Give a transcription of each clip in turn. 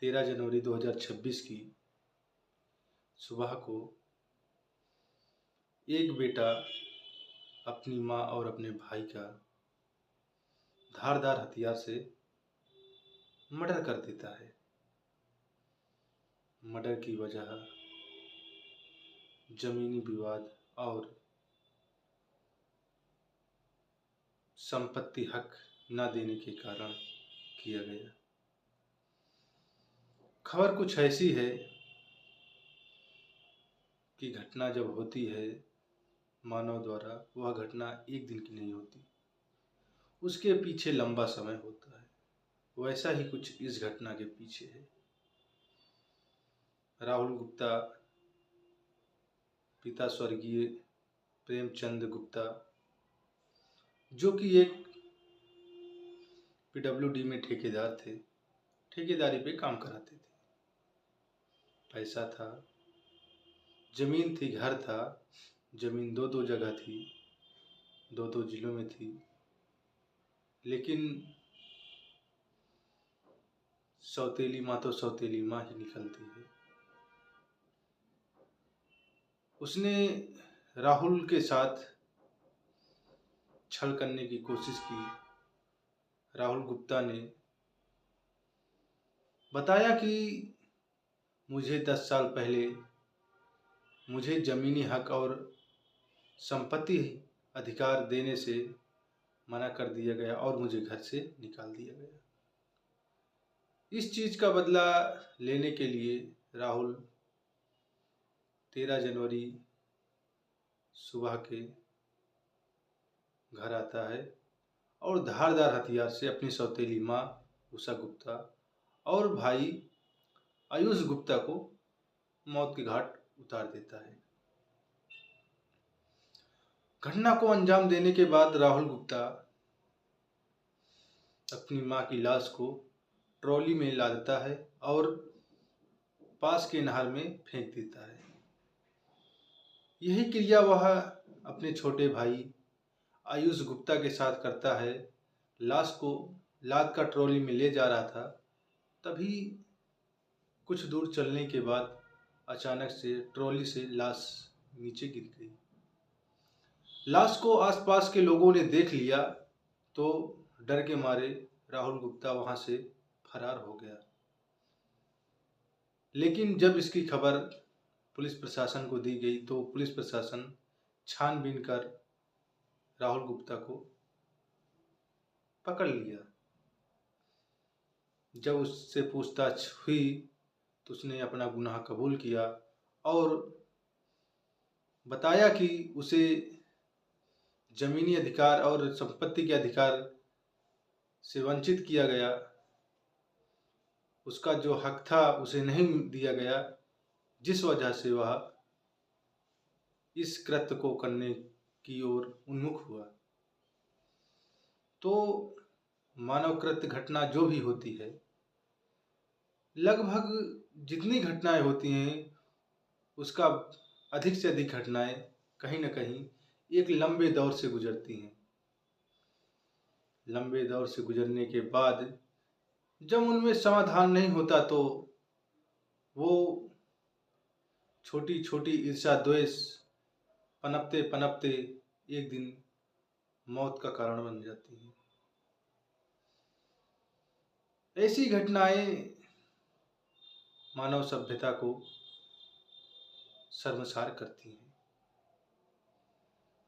13 जनवरी 2026 की सुबह को एक बेटा अपनी माँ और अपने भाई का धारदार हथियार से मर्डर कर देता है। मर्डर की वजह जमीनी विवाद और संपत्ति हक न देने के कारण किया गया। खबर कुछ ऐसी है कि घटना जब होती है मानव द्वारा, वह घटना एक दिन की नहीं होती, उसके पीछे लंबा समय होता है। वैसा ही कुछ इस घटना के पीछे है। राहुल गुप्ता, पिता स्वर्गीय प्रेमचंद गुप्ता, जो कि एक पीडब्ल्यूडी में ठेकेदार थे, ठेकेदारी पे काम कराते थे। पैसा था, जमीन थी, घर था। जमीन दो दो जगह थी, दो दो जिलों में थी, लेकिन सौतेली माँ तो सौतेली माँ ही निकलती है। उसने राहुल के साथ छल करने की कोशिश की। राहुल गुप्ता ने बताया कि मुझे 10 साल पहले मुझे जमीनी हक और संपत्ति अधिकार देने से मना कर दिया गया और मुझे घर से निकाल दिया गया। इस चीज का बदला लेने के लिए राहुल 13 जनवरी सुबह के घर आता है और धारदार हथियार से अपनी सौतेली माँ उषा गुप्ता और भाई आयुष गुप्ता को मौत के घाट उतार देता है। घटना को अंजाम देने के बाद राहुल गुप्ता अपनी माँ की लाश को ट्रॉली में लादता है और पास के नहर में फेंक देता है। यही क्रिया वह अपने छोटे भाई आयुष गुप्ता के साथ करता है। लाश को लाद कर ट्रॉली में ले जा रहा था, तभी कुछ दूर चलने के बाद अचानक से ट्रॉली से लाश नीचे गिर गई। लाश को आसपास के लोगों ने देख लिया तो डर के मारे राहुल गुप्ता वहां से फरार हो गया। लेकिन जब इसकी खबर पुलिस प्रशासन को दी गई तो पुलिस प्रशासन छानबीन कर राहुल गुप्ता को पकड़ लिया। जब उससे पूछताछ हुई तो उसने अपना गुनाह कबूल किया और बताया कि उसे जमीनी अधिकार और संपत्ति के अधिकार से वंचित किया गया। उसका जो हक था उसे नहीं दिया गया, जिस वजह से वह इस कृत्य को करने की ओर उन्मुख हुआ। तो मानव कृत्य घटना जो भी होती है, लगभग जितनी घटनाएं होती हैं उसका अधिक से अधिक घटनाएं कहीं न कहीं एक लंबे दौर से गुजरती हैं। लंबे दौर से गुजरने के बाद जब उनमें समाधान नहीं होता तो वो छोटी छोटी ईर्ष्या द्वेष पनपते पनपते एक दिन मौत का कारण बन जाती हैं। ऐसी घटनाएं मानव सभ्यता को शर्मसार करती हैं।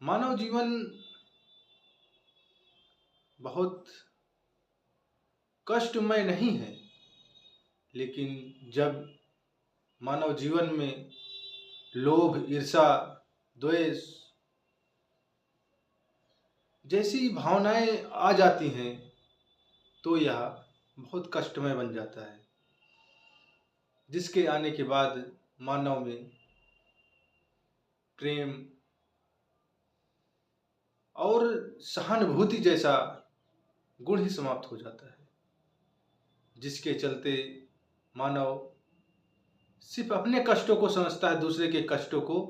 मानव जीवन बहुत कष्टमय नहीं है, लेकिन जब मानव जीवन में लोभ, ईर्ष्या, द्वेष जैसी भावनाएं आ जाती हैं तो यह बहुत कष्टमय बन जाता है, जिसके आने के बाद मानव में प्रेम और सहानुभूति जैसा गुण ही समाप्त हो जाता है, जिसके चलते मानव सिर्फ अपने कष्टों को समझता है, दूसरे के कष्टों को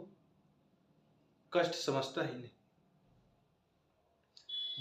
कष्ट समझता ही नहीं।